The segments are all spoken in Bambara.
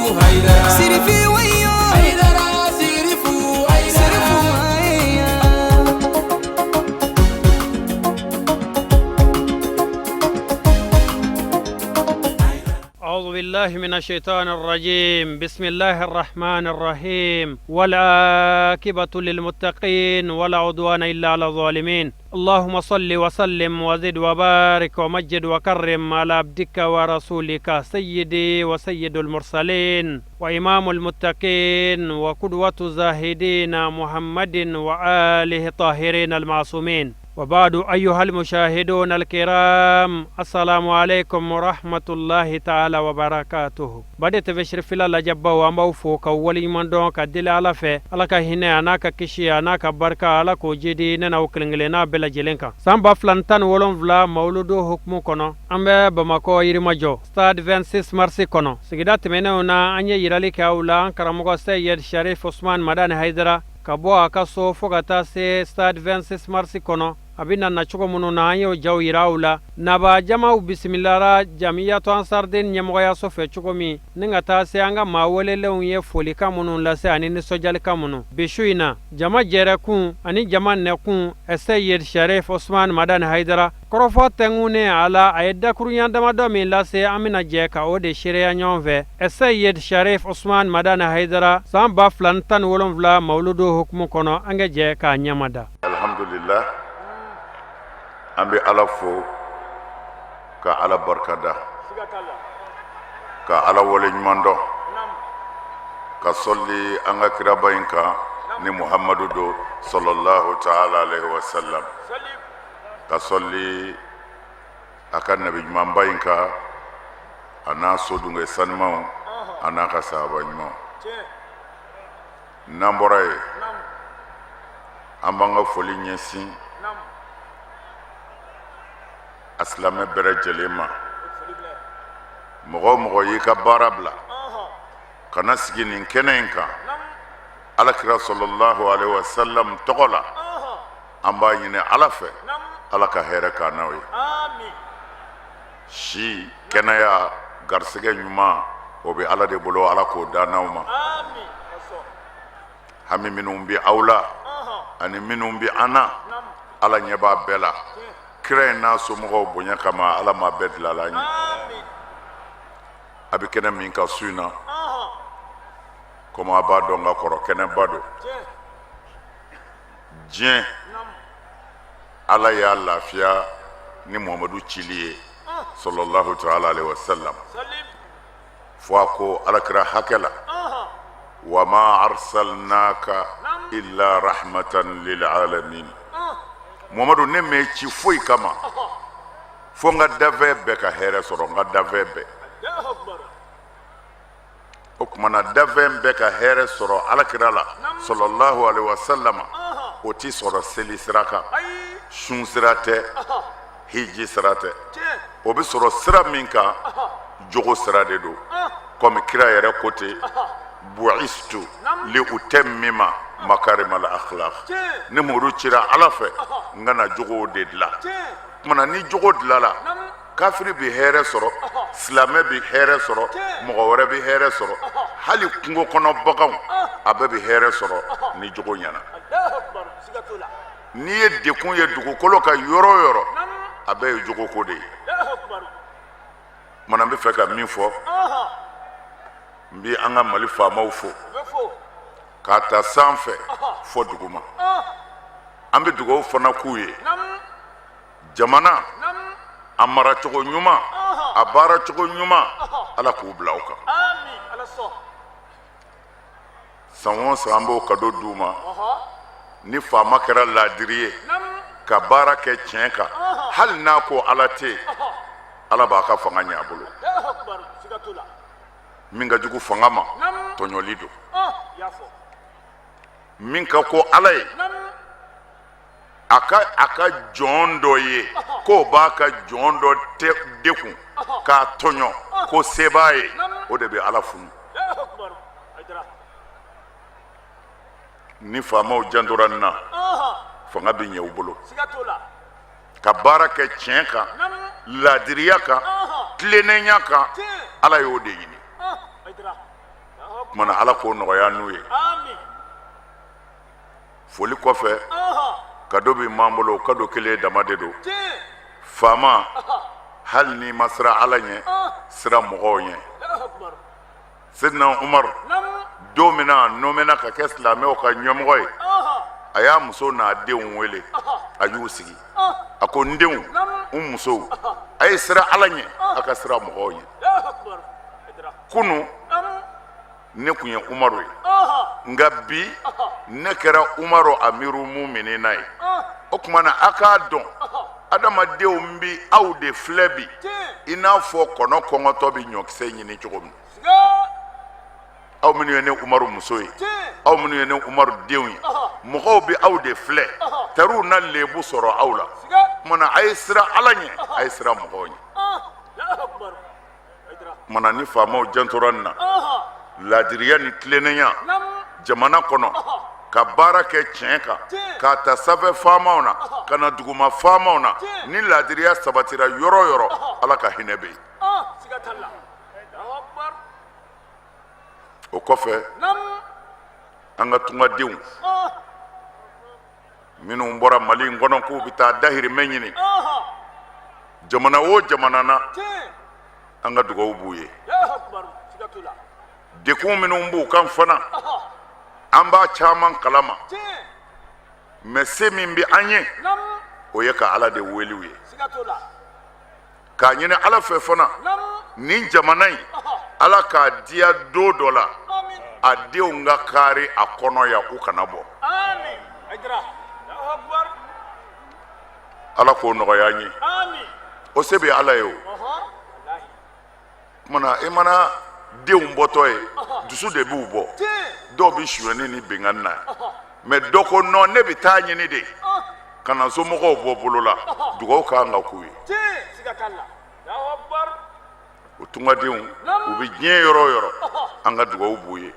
هيدرا سيرفي ويا هيدرا سيرفو أعوذ بالله من الشيطان الرجيم. بسم الله الرحمن الرحيم. والعاقبة للمتقين ولا عدوان إلا على الظالمين. اللهم صل وسلم وزد وبارك ومجد وكرم على عبدك ورسولك سيدي وسيد المرسلين وإمام المتقين وقدوة الزاهدين محمد وآله الطاهرين المعصومين. وبعد أيها المشاهدون الكرام، السلام عليكم ورحمة الله تعالى وبركاته. بدأت بشرف الله جبا وموفوك ولي من دونك الدل على في ألك هنا أناك كشي أناك بركة ألك وجدي ننا وكلنجلنا بلا جلنكا سامبا فلانتان ولون فلا مولودو حكمو كنو أمبا بمكو يرمجو ستاد 26 مرسي كنو سجدات منونا أني يراليك أولا كرمكو سيد شريف عثمان مدان هيدرا kabo akaso fogata se stade 26 marsi kono abina na chuko munu na ayo jaw irawla na ba jama bismillah jamiyatu ansardin nyemoya so fe chuko mi ninga ta se anga mawolele unye foli kamunu la se ani sojal kamunu bishuina jama jere kun ani jama ne kun Sayyid Sharif Usman Madan Haidara korofo tengune ala ayda kurunya dama do mi la se amina jeka o de shiriya nyonve Sayyid Sharif Usman Madan Haidara samba flantan wolon vla mauludu hukmu kono anga jeka nyamada. Alhamdulillah, ambi ala fo ka ala barkada ka ala wole nyundo ka solli anga kiraba inka ni Muhammadu do sallallahu ta'ala alaihi wasallam ka solli akan nabi mamba inka ana sodunga sanma ana ka sahaba nyuma namboray ambanga foli nyesi aslame bere jelema mogo yika barabla kana sigi nin kenenka alakira sallallahu alaihi wasallam togola amba yine alafe alaka here kanawi amin shi kenaya garsege nyuma obe ala de bolo ala ko danawma amin hami minum bi aula ani minum bi ana ala nyeba bela kire na so mo bonya kama ala ma bedla la ni amin abi kene min ka suina koma ba do nga koro kene bado je ala ya lafiya ni Muhammadu chiliye sallallahu ta'ala alaihi wasallam fo ko ala kira hakela wa ma arsalnaka illa rahmatan lil alamin Muhammadu ne me ci foyi kama fo nga dave be ka here soro nga dave be o kuma na dave be ka here soro alakirala sallallahu alaihi wasallam o ti soro seli siraka shun sirate hiji sirate o bi soro sira minka jogo sirade do comme kira yere côté bu'istu li utammima makarim al akhlaq ne moru cira alafe ngana jogo de la mana ni jogo de la kafiri bi here soro islame bi here soro mogore bi here soro hali kungo kono bagaw abe bi here soro ni jogo nyana ni ye dekun ye dugu kolo ka yoro abe jogo ko de mana be feka min fo mbi anga mali famaw fo ka ta sanfɛ fo duguma an bɛ dugawu fana k'u ye jamana a mara cogo ɲuman a baara cogo ɲuman ala k'u bila u kan san o san an b'o kado d'u ma ni faama kɛra laadiri ye ka baara kɛ tiɲɛ kan hali n'a ko ala tɛ ala b'a ka fanga ɲɛ a bolo min ka jugu fanga ma tɔɲɔli don min ka ko ala ye aka jɔn dɔ ye ko b'a ka jɔn dɔ dekun k'a tɔɲɔ ko se b'a ye o de bɛ ala funu ni faamaw jantora nin na fanga bɛ ɲɛ u bolo ka baara kɛ tiɲɛ kan laadiriya kan tilennenya kan ala y'o de ɲini kumana ala k'o nɔgɔya n'u ye foli kɔfɛ kado bɛ m'an bolo kado kelen dama de don faama hali ni ma sira ala ɲɛ sira mɔgɔw ɲɛ sidina umaru don min na n'o mɛna ka kɛ silamɛw ka ɲɛmɔgɔ ye a y'a muso n'a denw wele a y'u sigi a ko n denw n musow a ye sira ala ɲɛ a ka sira mɔgɔw ɲɛ kunu ne kun ye umaru ye nka bi ne kɛra umaru amiru muminina ye o tuma na a k'a dɔn adamadenw bi aw de filɛ bi i n'a fɔ kɔnɔ kɔngɔtɔ bɛ ɲɔkisɛ ɲini cogo min aw minnu ye ne umaru muso ye aw minnu ye ne umaru denw ye mɔgɔw bɛ aw de filɛ tariw na lebu sɔrɔ aw la kumana a ye sira ala ɲɛ a ye sira mɔgɔw ɲɛ kumana ni faamaw jantora nin na ladiriya ni tilennenya jamana kɔnɔ ka baara kɛ tiɲɛ kan k'a ta sanfɛ faamaw na ka na duguma faamaw na ni ladiriya sabatira yɔrɔ o yɔrɔ ala ka hinɛ bɛ yen o kɔfɛ an ka tungadenw minnu bɔra mali in kɔnɔ k'u bɛ taa dahirimɛ ɲini jamana o jamana na an ka dugawu b'u ye dekun minnu b'u kan fana an b'a caman kalama mɛ se min bɛ an ye o ye ka ala de wele u ye k'a ɲini ala fɛ fana nin jamana in ala k'a diya don dɔ la a denw ka kaari a kɔnɔ ya u kana bɔ ala k'o nɔgɔya an ye o se bɛ ala ye o kumana i mana denw bɔtɔ ye dusu de b'u bɔ dɔw bɛ suyɛni ni bɛnkanni na mɛ dɔ ko nɔ ne bɛ taa ɲini de ka na somɔgɔw bɔ bolo la dugawu ka kan ka k'u ye o tungadenw u bɛ diɲɛ yɔrɔ o yɔrɔ an ka dugawu b'u ye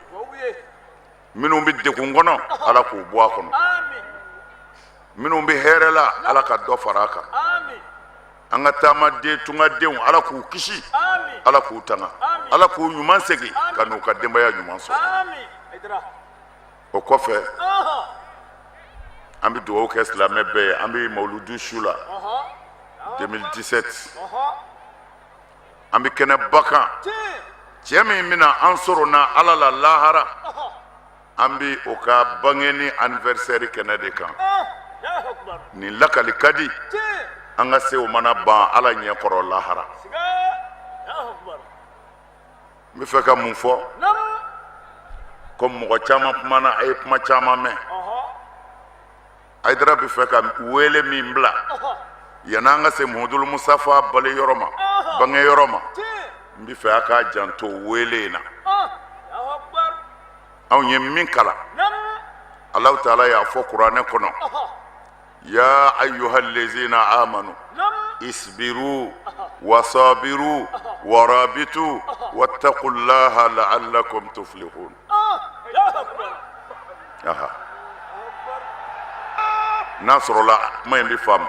minnu bɛ degun kɔnɔ ala k'u bɔ a kɔnɔ minnu bɛ hɛrɛ la ala ka dɔ fara a kan an ka taamaden tungadenw ala k'u kisi ala k'u tanga ala k'u ɲuman segin ka n'u ka denbaya ɲuman sɔrɔ o kɔfɛ an bɛ dugawu kɛ silamɛ bɛɛ ye an bɛ mawuludu su la 2017 an bɛ kɛnɛ ba kan cɛ min bɛna an sɔrɔ na ala la lahara an bɛ o ka bangeni anniversaire kɛnɛ de kan nin lakali ka di an ka se o mana ban ala ɲɛkɔrɔ lahara n bɛ fɛ ka mun fɔ ko mɔgɔ caman kumana a ye kuma caman mɛn Aidara bɛ fɛ ka wele min bila yanni an ka se Muhamadu Musafa bale yɔrɔ ma bange yɔrɔ ma n bɛ fɛ a k'a janto wele in na anw ye min kalan Alahu Taala y'a fɔ kuranɛ kɔnɔ ya ayyuhal lezina amanu isbiru wasabiru warabitu wattaqullaha la'allakum tuflihun n'a sɔrɔla kuma in bɛ faamu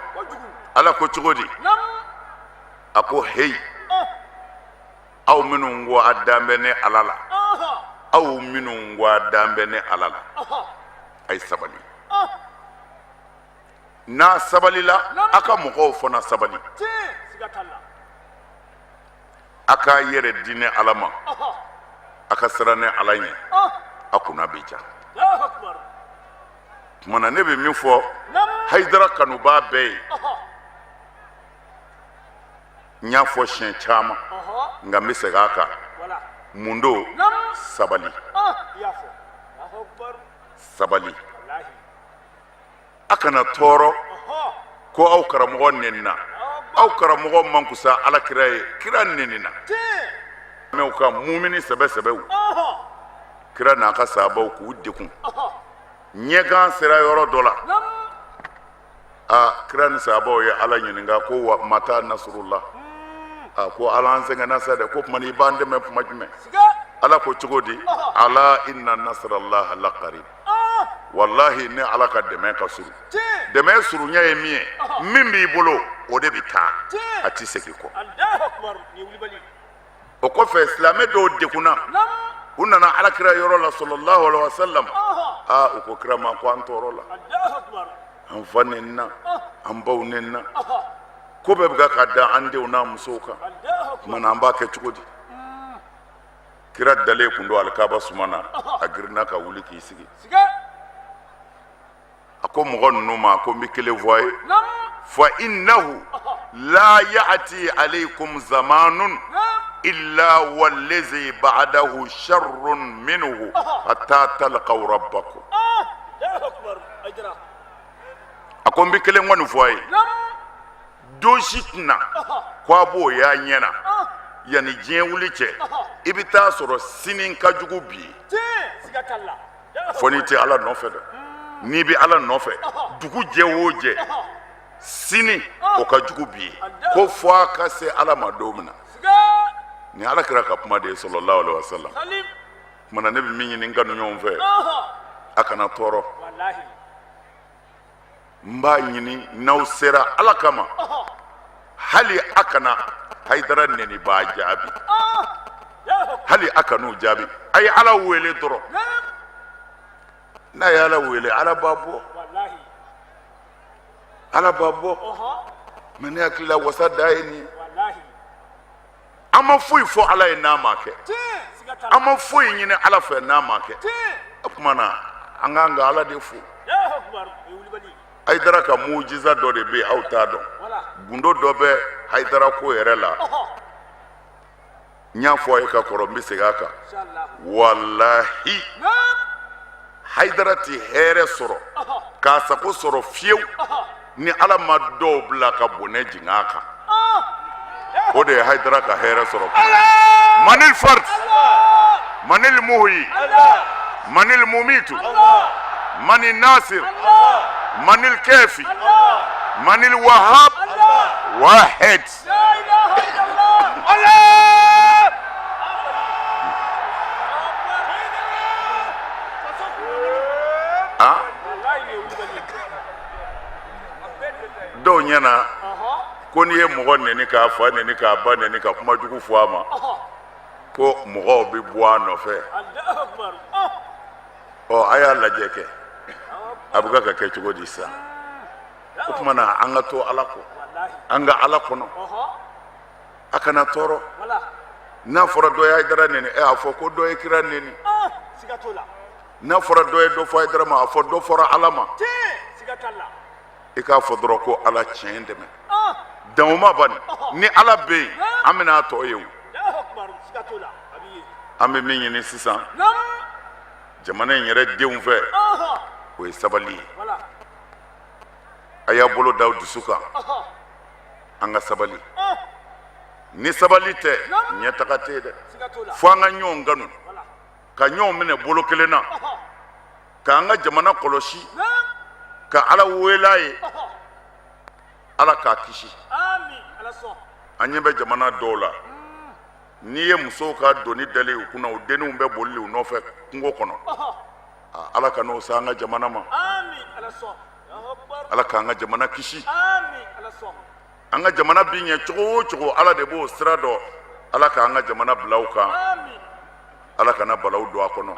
ala ko cogo di a ko heyi aw minnu ko a dan bɛ ne ala la aw minnu ko a dan bɛ ne ala la a ye sabali n'a sabalila a ka mɔgɔw fana sabali a k'a yɛrɛ di ne ala ma a ka siran ne ala ɲɛ a kunna bɛ ja tumana ne bɛ min fɔ Haidara kanubaa bɛɛ ye n y'a fɔ siɲɛ caman nka n bɛ segin a kan mun don sabali sabali a kana tɔɔrɔ ko aw karamɔgɔ nenina aw karamɔgɔ man kusa alakira ye kira nenina mɛ u ka mumini sɛbɛsɛbɛw kira n'a ka sahabaw k'u dekun ɲɛgan sera yɔrɔ dɔ la kira ni sahabaw ye ala ɲininka ko wa mata nasrullah ko ala an sɛgɛnna sa dɛ ko tuma i b'an dɛmɛ kuma jumɛn ala ko cogo di ala inna nasrallahi laqarib wallahi ne ala ka dɛmɛ ka surun dɛmɛ surunya ye min ye min b'i bolo o de bɛ taa a ti segin kɔ o kɔfɛ silamɛ dɔw degunna u nana alakira yɔrɔ la sallallahu alaihi wasallam u ko kira ma ko an tɔɔrɔ la an fa nenna an baw nenna ko bɛɛ bɛ ka da an denw n'a musow kan mana an b'a kɛ cogo di kira dalen kun don alikaba suma na a girinna ka wuli k'i sigi a ko mɔgɔ ninnu ma ko n bɛ kelen fɔ a ye fa innahu la ya'ti alaykum zamanun illa wallazi ba'dahu sharrun minhu hatta talqaw rabbakum a ko n bɛ kelen kɔni fɔ a ye don si tɛna ko a b'o y'a ɲɛna yanni diɲɛ wuli cɛ i bɛ taa sɔrɔ sini ka jugu bi ye fɔ n'i tɛ ala nɔfɛ dɛ n'i bɛ ala nɔfɛ dugu jɛ o jɛ sini o ka jugu bi ye ko fɔ a ka se ala ma don min na ni ala kɛra ka kuma de ye sallallahu alaihi wasallam kumana ne bɛ min ɲini n kanu ɲɔgɔn fɛ a kana tɔɔrɔ n b'a ɲini n'aw sera ala kama hali a kana Haidara neni b'a jaabi hali a kan'u jaabi a ye ala wele dɔrɔn n'a ye ala wele ala b'a bɔ ala b'a bɔ mɛ ne hakili la wasa da ye nin ye an ma foyi fɔ ala ye n'a ma kɛ an ma foyi ɲini ala fɛ n'a ma kɛ o tuma na an k'an ka ala de fo Haidara ka mujiza dɔ de bɛ aw t'a dɔn gundo dɔ bɛ Haidara ko yɛrɛ la n y'a fɔ a ye ka kɔrɔ n bɛ segin a kan walahi Haidara ti hɛrɛ sɔrɔ k'a sago sɔrɔ fiyewu ni ala ma dɔw bila ka bonɛ jigin a kan o de ye Haidara ka hɛrɛ sɔrɔ manil fard manil muhyi manil mumitu manil nasir manil kafi manil wahab wahid dɔw ɲɛna ko n'i ye mɔgɔ neni k'a fa neni k'a ba neni ka kuma jugu fɔ a ma ko mɔgɔw bɛ bɔ a nɔfɛ a y'a lajɛ kɛ a bɛ ka kɛ cogo di sa o tuma na an ka to ala kɔ an ka ala kɔnɔ a kana tɔɔrɔ n'a fɔra dɔ ye Haidara neni a fɔ ko dɔ ye kira neni n'a fɔra dɔ ye dɔ fɔ Haidara ma a fɔ dɔ fɔra ala ma i k'a fɔ dɔrɔn ko ala tiɲɛ dɛmɛ dama bani ni ala bɛ yen an bɛna a tɔ ye o an bɛ min ɲini sisan jamana in yɛrɛ denw fɛ o ye sabali ye a y'a bolo da dusu kan an ka sabali ni sabali tɛ ɲɛtaga tɛ yen dɛ fo an ka ɲɔgɔn kanu ka ɲɔgɔn minɛ bolo kelen na k'an ka jamana kɔlɔsi ka ala wele a ye ala k'a kisi an ɲɛ bɛ jamana dɔw la n'i ye musow ka doni dali u kunna u denninw bɛ bolili u nɔfɛ kungo kɔnɔ ala ka n'o se an ka jamana ma ala k'an ka jamana kisi an ka jamana bi ɲɛ cogo o cogo ala de b'o sira dɔn ala k'an ka jamana bila u kan ala kana balaw don a kɔnɔ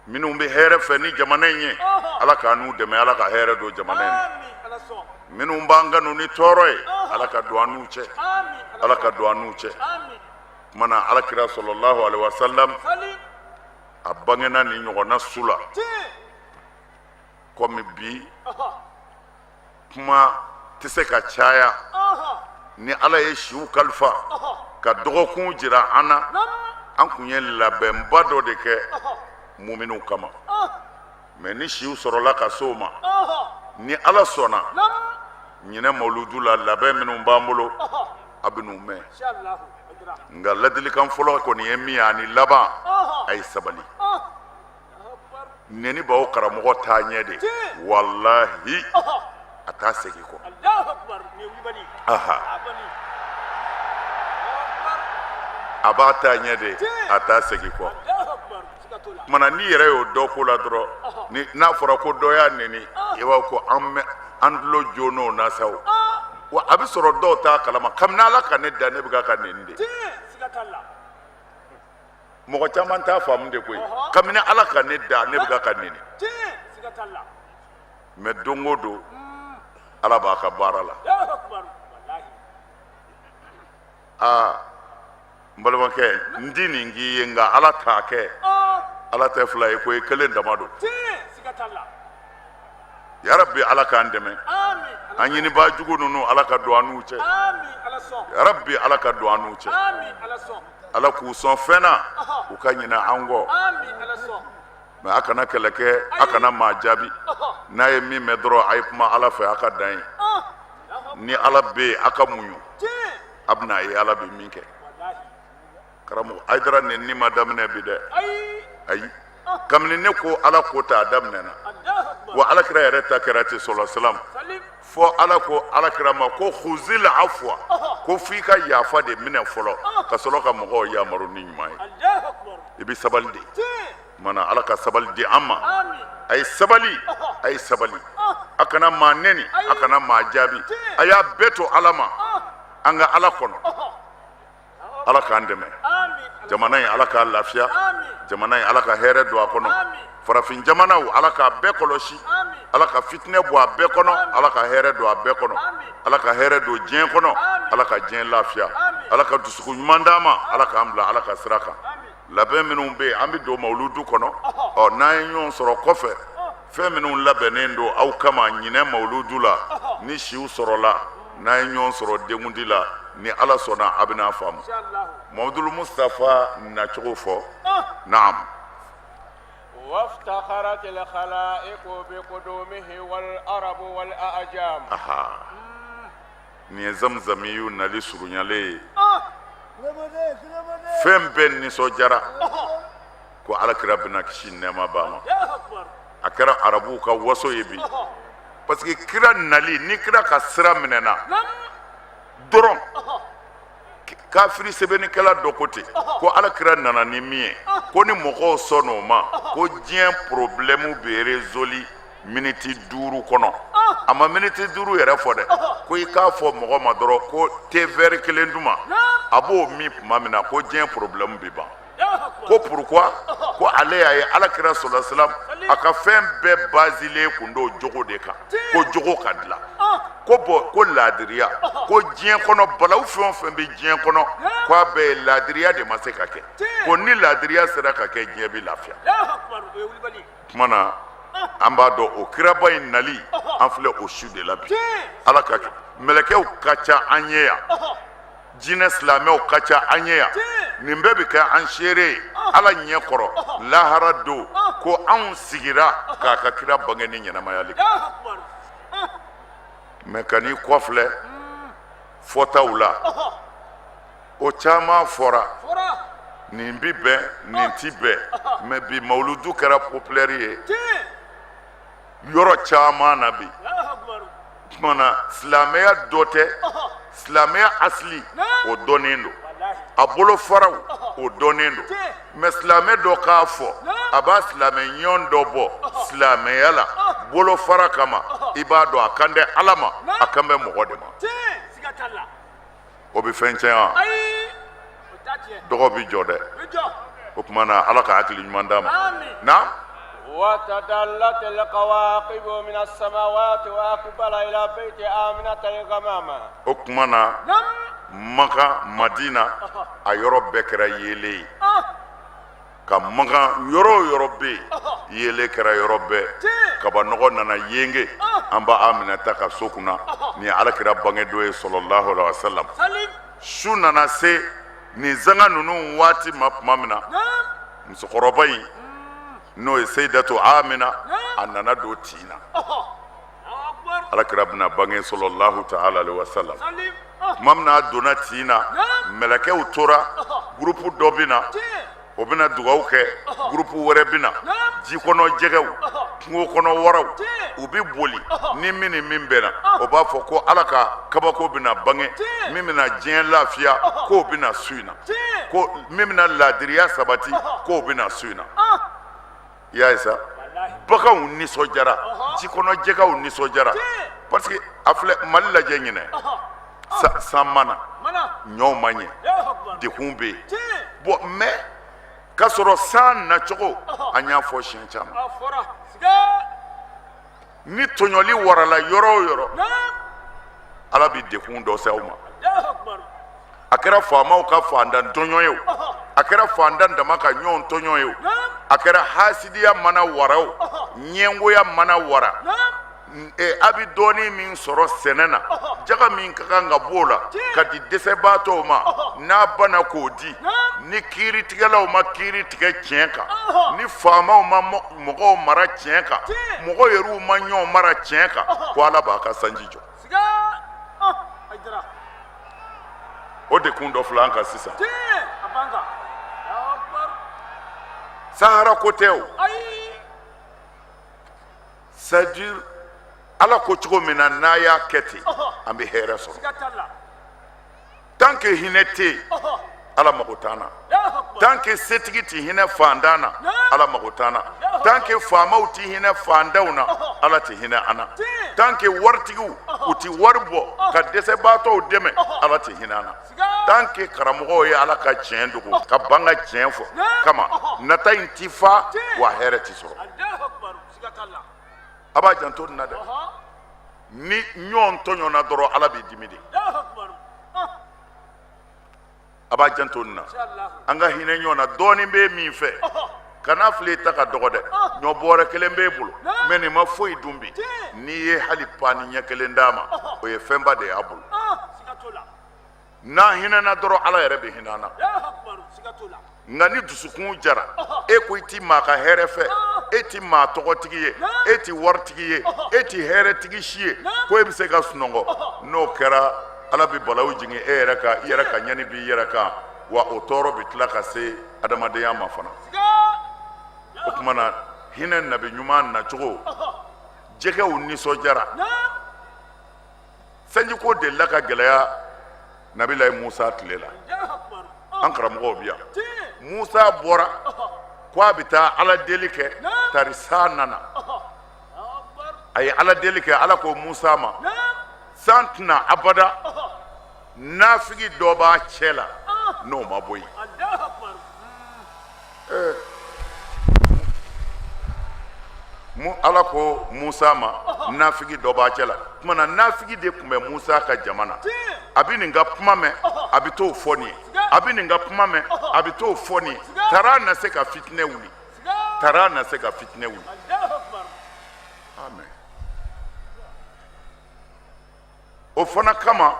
minnu bɛ hɛrɛ fɛ ni jamana in ye ala k'an n'u dɛmɛ ala ka hɛrɛ don jamana in na minnu b'an kanu ni tɔɔrɔ ye ala ka don an n'u cɛ ala ka don an n'u cɛ mana alakira sallallahu alaihi wasallam a bangena ni ɲɔgɔnna su la komi bi kuma tɛ se ka caya ni ala ye siw kalifa ka dɔgɔkun jira an na an kun ye labɛnba dɔ de kɛ muminiw kama mɛ ni siw sɔrɔla ka se o ma ni ala sɔnna ɲinɛ mawuludu la labɛn minnu b'an bolo a bɛ n'u mɛn nka ladilikan fɔlɔ kɔni ye min ye ani laban a ye sabali neni b'aw karamɔgɔ taa ɲɛ de walahi a t'a segin kɔ a b'a taa ɲɛ de a t'a segin kɔ mana n'i yɛrɛ y'o dɔ ko la dɔrɔn n'a fɔra ko dɔ y'a neni i b'a ko an tulo jonn'o na sa o wa a bɛ sɔrɔ dɔw t'a kalama kabini ala ka ne da ne bɛ ka neni de mɔgɔ caman t'a faamu de koyi kabini ala ka ne da ne bɛ ka nɛni mais don o don ala b'a ka baara la n balimakɛ n di nin k'i ye nka ala t'a kɛ ala tɛ fila ye ko ye kelen dama don yarabi ala k'an dɛmɛ an ɲinibaa jugu ninnu ala ka don an n'u cɛ yarabi ala ka don an n'u cɛ ala k'u sɔn fɛn na u ka ɲinɛ an kɔ mais a kana kɛlɛ kɛ a kana maa jaabi n'a ye min mɛn dɔrɔn a ye kuma ala fɛ a ka dan ye ni ala bɛ yen a ka muɲu a bɛna ye ala bɛ min kɛ karamɔgɔ Hayidara nɛnini ma daminɛ bi dɛ ayi kabini ne ko ala ko ta a daminɛna wa alakira yɛrɛ ta kɛra ten sɔlɔ silam fɔ ala ko alakira ma ko khuzil afwa ko f'i ka yafa de minɛ fɔlɔ ka sɔrɔ ka mɔgɔw yamaru ni ɲuman ye i bɛ sabali de mana ala ka sabali di an ma a ye sabali a kana maa nɛni a kana maa jaabi a y'a bɛɛ to ala ma an ka ala kɔnɔ ala k'an dɛmɛ jamana in ala k'a lafiya jamana in ala ka hɛrɛ don a kɔnɔ farafin jamanaw ala k'a bɛɛ kɔlɔsi ala ka fitinɛ bɔ a bɛɛ kɔnɔ ala ka hɛrɛ don a bɛɛ kɔnɔ ala ka hɛrɛ don diɲɛ kɔnɔ ala ka diɲɛ lafiya ala ka dusukun ɲuman d'an ma ala k'an bila ala ka sira kan labɛn minnu bɛ yen an bɛ don mawuludu kɔnɔ n'an ye ɲɔgɔn sɔrɔ kɔfɛ fɛn minnu labɛnnen don aw kama ɲinɛ mawuludu la ni siw sɔrɔla n'an ye ɲɔgɔn sɔrɔ denkundi la ni ala sɔnna a bɛna faamu Muhammadul Mustafa nacogo fɔ naam وافتخرت الخلائق بقدومه والعرب والأعجام nin ye zamzamiyu nali surunyalen ye fɛn bɛɛ nisɔndiyara ko alakira bɛna kisi nɛɛma b'a ma a kɛra arabuw ka waso ye bi parce que kira nali ni kira ka sira minɛna dɔrɔn kafiri sɛbɛnnikɛla dɔ ko ten ko alakira nana ni min ye ko ni mɔgɔw sɔnn'o ma ko diɲɛ problème bɛ résolue miniti 5 kɔnɔ a ma miniti 5 yɛrɛ fɔ dɛ ko i k'a fɔ mɔgɔ ma dɔrɔn ko thé verre 1 d'u ma a b'o min tuma min na ko diɲɛ problème bɛ ban ko pourquoi ko ale y'a ye alakira sɔlɔ silam a ka fɛn bɛɛ basilen kun do jogo de kan ko jogo ka dilan ko bɔn ko laadiriya ko diɲɛ kɔnɔ balawu fɛn o fɛn bɛ diɲɛ kɔnɔ ko a bɛɛ ye laadiriya de ma se ka kɛ ko ni laadiriya sera ka kɛ diɲɛ bɛ lafiya tuma na an b'a dɔn o kiraba in nali an filɛ o su de la bi ala ka kɛ mɛlɛkɛw ka ca an ye yan jinɛ silamɛw ka ca an ye yan nin bɛɛ bɛ kɛ an seere ye ala ɲɛ kɔrɔ lahara don ko anw sigira k'a ka kira bange ni ɲɛnamayali mɛ ka n'i kɔfilɛ fɔtaw la o caman fɔra nin bi bɛn nin ti bɛn mɛ bi mawuludu kɛra populaire ye yɔrɔ caman na bi tuma na silamɛya dɔ tɛ silamɛya asili o dɔnnen don a bolo faraw o dɔnnen don mɛ silamɛ dɔ k'a fɔ a b'a silamɛ ɲɔn dɔ bɔ silamɛya la bolo fara kama i b'a dɔn a kan tɛ ala ma a kan bɛ mɔgɔ de ma o bɛ fɛn tiɲɛ wa dɔgɔ bi jɔ dɛ o tuma na ala ka hakili ɲuman d'a ma na وتدلت الكواكب من السماوات وأقبل إلى بيت آمنة الغمامة o tuma na Maka Madina a yɔrɔ bɛɛ kɛra yeelen ye ka Maka yɔrɔ o yɔrɔ bɛ yen yeelen kɛra yɔrɔ bɛɛ kabanɔgɔ nana yenge an b'a Aminata ka so kunna nin ye alakira bangedon ye sɔlɔlahu alaihi wa sallam su nana se nin zanga ninnu waati ma tuma min na musokɔrɔba in n'o ye Seyidatu Amina a nana don tin na alakira bɛna bange sɔlɔlahu ta'ala alaihi wa sallam tuma min na a donna tin na mɛlɛkɛw tora groupe dɔ bɛ na o bɛna dugawu kɛ groupe wɛrɛ bɛ na ji kɔnɔ jɛgɛw kungo kɔnɔ waraw u bɛ boli ni min ni min bɛ na o b'a fɔ ko ala ka kabako bɛna bange min bɛna diɲɛ lafiya k'o bɛna su in na ko min bɛna laadiriya sabati k'o bɛna su in na i y'a ye sa baganw nisɔndiyara ji kɔnɔ jɛgɛw nisɔndiyara parce que a filɛ Mali lajɛ ɲinɛ san mana ɲɔw ma ɲɛ dekun bɛ yen bon mais k'a sɔrɔ san nacogo an y'a fɔ siɲɛ caman ni tɔɲɔli warala yɔrɔ o yɔrɔ ala bɛ dekun dɔ se aw ma a kɛra faamaw ka fandan tɔɲɔ ye o a kɛra fandan dama ka ɲɔgɔn tɔɲɔ ye o a kɛra hasidiya mana wara o ɲɛngoya mana wara a bɛ dɔɔnin min sɔrɔ sɛnɛ na jaga min ka kan ka bɔ o la ka di dɛsɛbaatɔw ma n'a banna k'o di ni kiiritigɛlaw ma kiiri tigɛ tiɲɛ kan ni faamaw ma mɔgɔw mara tiɲɛ kan mɔgɔ yɛrɛw ma ɲɔgɔn mara tiɲɛ kan ko ala b'a ka sanji jɔ o de kun dɔ filɛ an kan sisan sahara ko tɛ o c'est dire ala ko cogo min na n'a y'a kɛ ten an bɛ hɛrɛ sɔrɔ tant que hinɛ tɛ yen ala mago t'an na tant que setigi tɛ hinɛ fantan na ala mago t'an na tant que faamaw tɛ hinɛ fantanw na ala tɛ hinɛ an na tant que waritigiw u tɛ wari bɔ ka dɛsɛbaatɔw dɛmɛ ala tɛ hinɛ an na tant que karamɔgɔw ye ala ka tiɲɛ dogo ka ban ka tiɲɛ fɔ kama nata in tɛ fa wa hɛrɛ tɛ sɔrɔ a b'a janto nin na dɛ ni ɲɔgɔn tɔɲɔna dɔrɔn ala b'i dimi de a b'a janto nin na an ka hinɛ ɲɔgɔn na dɔɔnin bɛ min fɛ kana fili ta ka dɔgɔ dɛ ɲɔ bɔrɛ kelen b'e bolo mɛ nin ma foyi dun bi n'i ye hali paani ɲɛ kelen d'a ma o ye fɛnba de y'a bolo n'an hinɛna dɔrɔn ala yɛrɛ bɛ hinɛ an na nka ni dusukun jara e ko i ti maa ka hɛrɛ fɛ e ti maa tɔgɔtigi ye e ti waritigi ye e ti hɛrɛtigi si ye ko e bɛ se ka sunɔgɔ n'o kɛra ala bɛ balawu jigin e yɛrɛ kan i yɛrɛ ka ɲani b'i yɛrɛ kan wa o tɔɔrɔ bɛ tila ka se adamadenya ma fana o tuma na hinɛ nabi ɲuman nacogo jɛgɛw nisɔndiyara sanjiko delila ka gɛlɛya nabilayi musa tile la an karamɔgɔw bi yan musa bɔra ko a bɛ taa ala deli kɛ tari san nana a ye ala deli kɛ ala ko musa ma san tɛna abada nafigi dɔ b'a cɛ la n'o ma bɔ yen ala ko musa ma nafigi dɔ b'a cɛ la tuma na nafigi de tun bɛ musa ka jama na a bɛ nin ka kuma mɛn a bɛ t'o fɔ nin ye a bɛ nin ka kuma mɛn a bɛ t'o fɔ nin ye tara na se ka fitinɛ wuli tara na se ka fitinɛ wuli amen o fana kama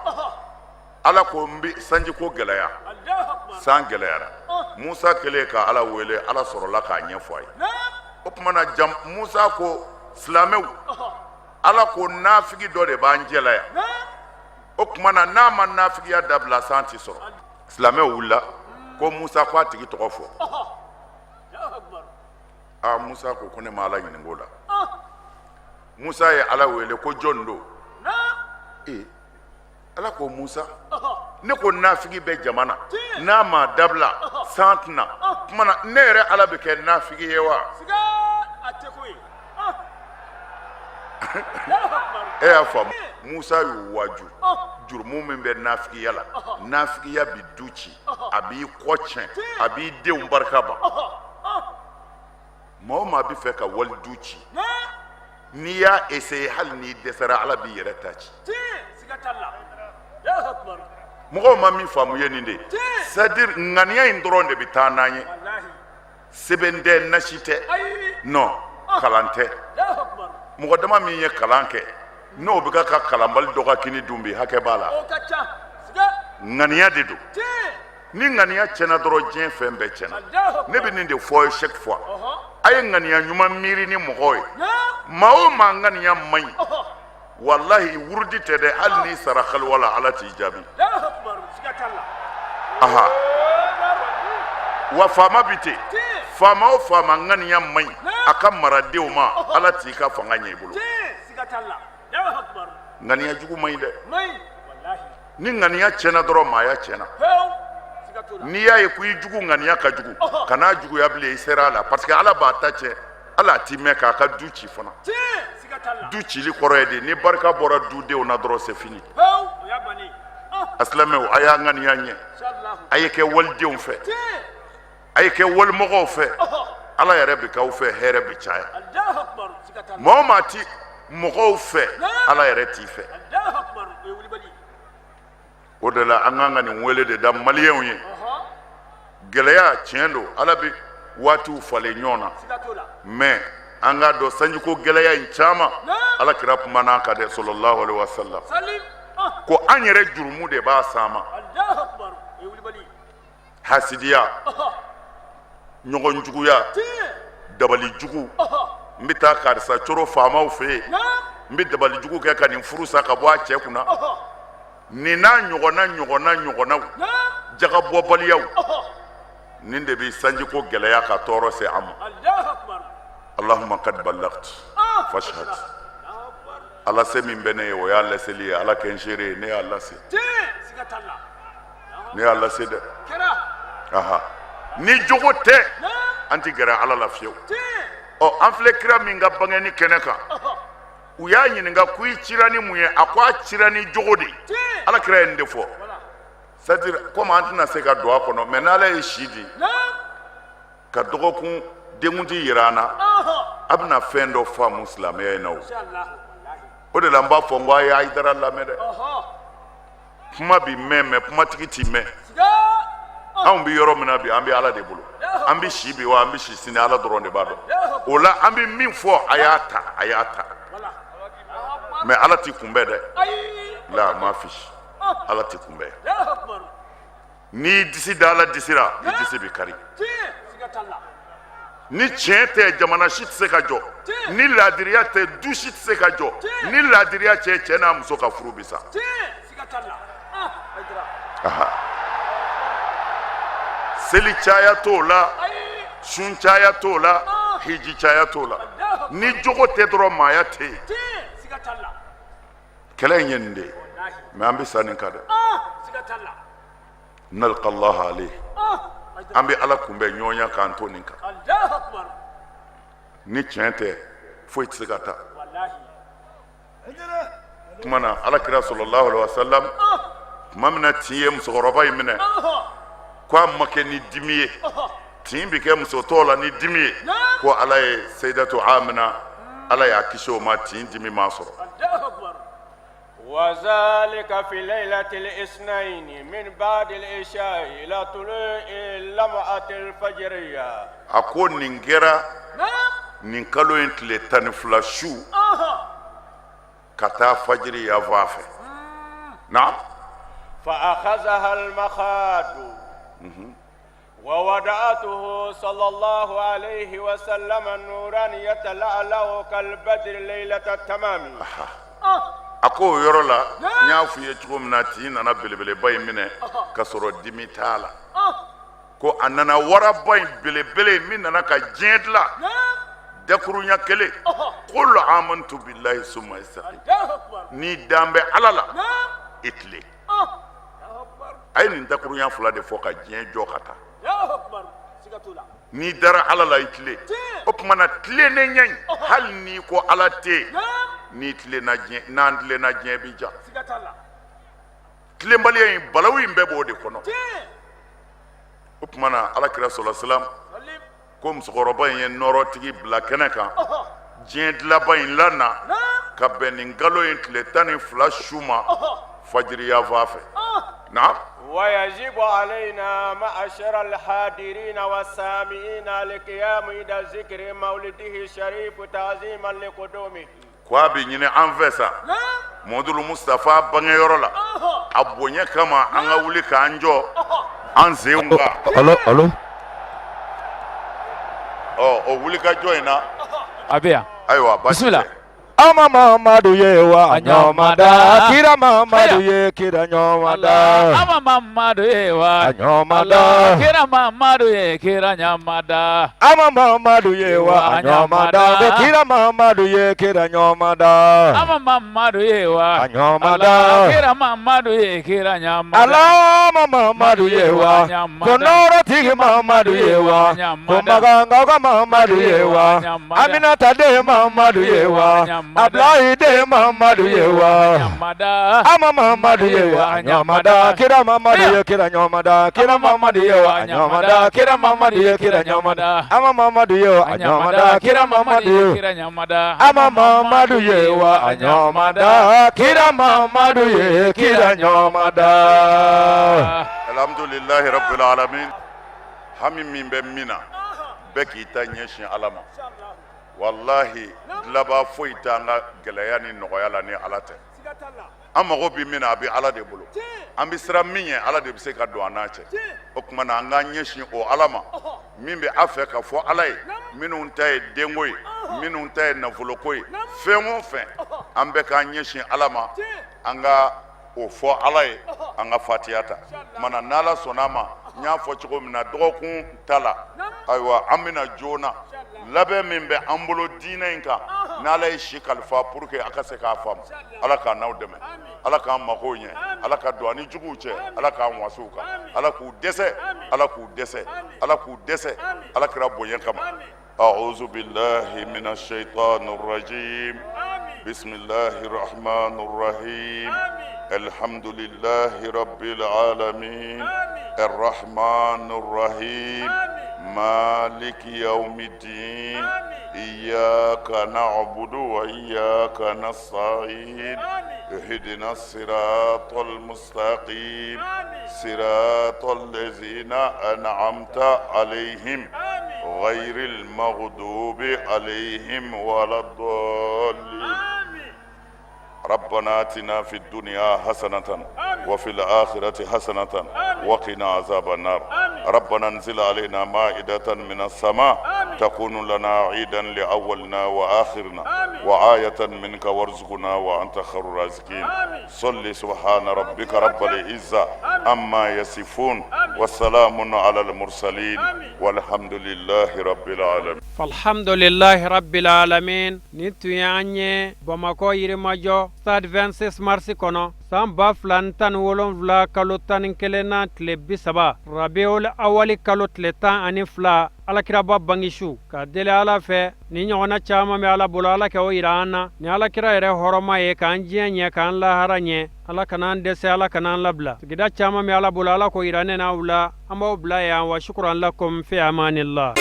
ala ko n bɛ sanjiko gɛlɛya san gɛlɛyara musa kɛlen ka ala wele ala sɔrɔla k'a ɲɛfɔ a ye o tuma na musa ko silamɛw ala ko nafigi dɔ de b'an jɛla yan o tuma na n'a ma nafigiya dabila san tɛ sɔrɔ silamɛw wulila ko musa ko a tigi tɔgɔ fɔ musa ko ne ma ala ɲininka o la musa ye ala wele ko jɔn don ala ko musa ne ko nafigi bɛ jama na n'a ma dabila san tɛna tuma na ne yɛrɛ ala bɛ kɛ nafigi ye wa e y'a faamu musa y'u waju jurumu min bɛ nafigiya la nafigiya bi du ci a b'i kɔ tiɲɛ a b'i denw barika ban maa o maa bɛ fɛ ka wali du ci n'i y'a essayer hali n'i dɛsɛra ala b'i yɛrɛ ta ci mɔgɔw ma min faamu ye nin de c'est à dire ŋaniya in dɔrɔn de bɛ taa n'an ye sɛbɛn tɛ nasi tɛ non kalan tɛ mɔgɔ dama min ye kalan kɛ n'o bɛ ka kalanbali dɔ ka kini dun bi hakɛ b'a la ŋaniya de don ni ŋaniya tiɲɛna dɔrɔn diɲɛ fɛn bɛɛ tiɲɛna ne bɛ nin de fɔ ye chaque fois a ye ŋaniya ɲuman miiri ni mɔgɔw ye maa o maa ŋaniya man ɲi wallahi wurudi tɛ dɛ hali n'i sara kaliwa la ala t'i jaabi aha wa faama bi ten faama o faama ŋaniya man ɲi a ka maradenw ma ala t'i ka fanga ɲɛ i bolo ŋaniya jugu man ɲi dɛ ni ŋaniya tiɲɛna dɔrɔn maaya tiɲɛna n'i y'a ye ko i jugu ŋaniya ka jugu kan'a juguya bilen i sera a la parce que ala b'a ta tiɲɛ ala t'i mɛn k'a ka du ci fana du cili kɔrɔ ye de ni barika bɔra dudenw na dɔrɔn c'est fini a silamɛw a y'a ŋaniya ɲɛ a ye kɛ walidenw fɛ a ye kɛ walimɔgɔw fɛ ala yɛrɛ bɛ k'aw fɛ hɛrɛ bɛ caya maa o maa ti mɔgɔw fɛ ala yɛrɛ t'i fɛ o de la an kan ka nin wele de da maliyɛnw ye gɛlɛya tiɲɛ don ala bɛ waatiw falen ɲɔgɔn na mais an k'a dɔn sanjiko gɛlɛya in caman ala kira kumana kan dɛ sallallahu alaihi wasallam ko an yɛrɛ jurumu de b'a s'an ma hasidiya ɲɔgɔn juguya dabali jugu n bɛ taa karisa coro faamaw fɛ yen n bɛ dabali jugu kɛ ka nin furu sa ka bɔ a cɛ kunna nin n'a ɲɔgɔnnaw jagabɔbaliyaw nin de bɛ sanjiko gɛlɛya ka tɔɔrɔ se an ma allahumma qad ballagtu fashhad ala se min bɛ ne ye o y'a laseli ye ala kɛ n seere ye ne y'a lase dɛ aha ni jogo tɛ an ti gɛrɛ ala la fiyewu an filɛ kira min ka bangeni kɛnɛ kan u y'a ɲininka ko i cira ni mun ye a ko a cira ni jogo de ala kira ye nin de fɔ c'est-à-dire comme an tɛna se ka don a kɔnɔ mais n'ala ye si di ka dɔgɔkun denkundi yira an na a bɛna fɛn dɔ faamu silamɛya in na o de la n b'a fɔ n ko a ye Hayidara lamɛn dɛ kuma bi mɛn mais kumatigi ti mɛn anw bi yɔrɔ min na bi an bɛ ala de bolo an bi si bi wa an bi si sini ala dɔrɔn de b'a dɔn o la an bi min fɔ a y'a ta mais ala t'i kunbɛn dɛ la ma fi ala t'i kunbɛn n'i disi da ala disira i disi bi kari ni tiɲɛ tɛ jamana si tɛ se ka jɔ ni laadiriya tɛ du si tɛ se ka jɔ ni laadiriya cɛ n'a muso ka furu bi sa seli caya t'o la sun caya t'o la hiji caya t'o la ni jogo tɛ dɔrɔn maaya tɛ yen kɛlɛ in ye nin de ye mais an bɛ sa nin kan dɛ nalqa Allah alayhi an bɛ ala kunbɛn ɲɔgɔnya k'an to nin kan ni tiɲɛ tɛ foyi tɛ se ka taa kuma na ala kira sallallahu alaihi wasallam tuma min na tin ye musokɔrɔba in minɛ ko a ma kɛ ni dimi ye tin bi kɛ muso tɔw la ni dimi ye ko ala ye sayidatu Amina ala y'a kisi o ma tin dimi ma sɔrɔ وذلك في ليلة الاثنين من بعد العشاء إلى طلوع لمعة الفجرية أكو نينجرا نينكالو ينتلي تنفلا شو كتا فجرية فافة نعم فأخذها المخاض ووضعته صلى الله عليه وسلم نورا يتلألأ كالبدر ليلة التمام ako yɔrɔ la n y'a f'i ye cogo min na tin nana belebeleba in minɛ ka sɔrɔ dimi t'a la ko a nana waraba in belebele min nana ka diɲɛ dilan dakurunya kelen qul amantu billahi summa istaqim ni dan bɛ ala la i tile a ye nin dakurunya fila de fɔ ka diɲɛ jɔ ka taa n'i dara ala la i tile o tuma na tile ne ɲɛ hali n'i ko ala tɛ ni tilenna diɲɛ n'an tilenna diɲɛ bi ja tilenbaliya in balawu in bɛɛ b'o de kɔnɔ o tuma na ala kira sɔlɔ silam ko musokɔrɔba in ye nɔrɔtigi bila kɛnɛ kan diɲɛ dilanba in lana ka bɛn nin nkalon in tile 12 su ma fajiriya fan fɛ na ويجب علينا معشر الحاضرين والسامعين القيام إلى ذكر مولده الشريف تعظيما لقدومه ko a bɛ ɲini an fɛ sa Muhamadu Mustafa bangeyɔrɔ la a bonya kama an ka wuli k'an jɔ an senw kan alo o wuli ka jɔ in na a bɛ yan ayiwa bisimila ama Mamadu ye wa nyomada kira Mamadu ye kira nyomada ama Mamadu ye wa nyomada kira Mamadu ye kira nyomada ama Mamadu ye wa nyomada kira Mamadu ye kira nyomada ama Mamadu ye wa nyomada kira Mamadu ye kira nyomada alama Mamadu ye wa konora tigi Mamadu ye wa komaganga Mamadu ye wa Aminata de Mamadu ye wa Ablaye de Muhammadu ye wa nyamada ama Muhammadu ye wa nyamada kira Muhammadu ye kira nyamada kira Muhammadu ye wa nyamada kira Muhammadu ye kira nyamada ama Muhammadu ye wa nyamada kira Muhammadu ye kira nyamada ama Muhammadu ye wa nyamada kira Muhammadu ye kira nyamada. Alhamdulillahi rabbil alamin. Hami min bɛ mina bɛɛ k'i ta ɲɛsin Ala ma. Wallahi dilaba foyi t'an ka gɛlɛya ni nɔgɔya la ni Ala tɛ. An mago bɛ min na a bɛ Ala de bolo. An bɛ siran min ɲɛ Ala de bɛ se ka don an n'a cɛ. O tuma na an k'an ɲɛsin o Ala ma min bɛ a fɛ ka fɔ Ala ye minnu ta ye denko ye minnu ta ye nafoloko ye fɛn o fɛn an bɛ k'an ɲɛsin Ala ma an ka o fɔ Ala ye an ka fatiha ta. Mana n'Ala sɔnn'a ma n y'a fɔ cogo min na dɔgɔkun ta la ayiwa an bɛna joona labɛn min bɛ an bolo diinɛ in kan n'Ala ye si kalifa pour que a ka se k'a faamu Ala k'a n'aw dɛmɛ Ala k'an mago ɲɛ Ala ka don an ni juguw cɛ Ala k'an wasiw kan Ala k'u dɛsɛ Ala k'u dɛsɛ Ala k'u dɛsɛ Ala kira bonya kama. أعوذ بالله من الشيطان الرجيم بسم الله الرحمن الرحيم الحمد لله رب العالمين الرحمن الرحيم مالك يوم الدين إياك نعبد وإياك نستعين اهدنا الصراط المستقيم صراط الذين أنعمت عليهم غير المغضوب عليهم ولا الضالين. ربنا آتنا في الدنيا حسنة وفي الآخرة حسنة وقنا عذاب النار. ربنا انزل علينا مائدة من السماء تكون لنا عيدا لأولنا وآخرنا وآية منك وارزقنا وأنت خير الرازقين. صل سبحان ربك رب العزة عما يصفون والسلام على المرسلين والحمد لله رب العالمين. فالحمد لله رب العالمين. نتو يعني بمكو يرمجو stade 26 mars kono san ba filan tan wolonfila kalo tan kelen na tile 30 rabiul awali kalo tile 12 alakiraba bangishu ka deli Ala fɛ ni ɲɔgɔnna caman bɛ Ala bolo Ala kɛ o yira an na ni alakira yɛrɛ hɔrɔma ye k'an diɲɛ ɲɛ k'an lahara ɲɛ Ala kan'an dɛsɛ Ala kan'an labila sigida caman bɛ Ala bolo Ala ko yira ne n'aw la an b'aw bila yan wa shukran lakum fi amanillah.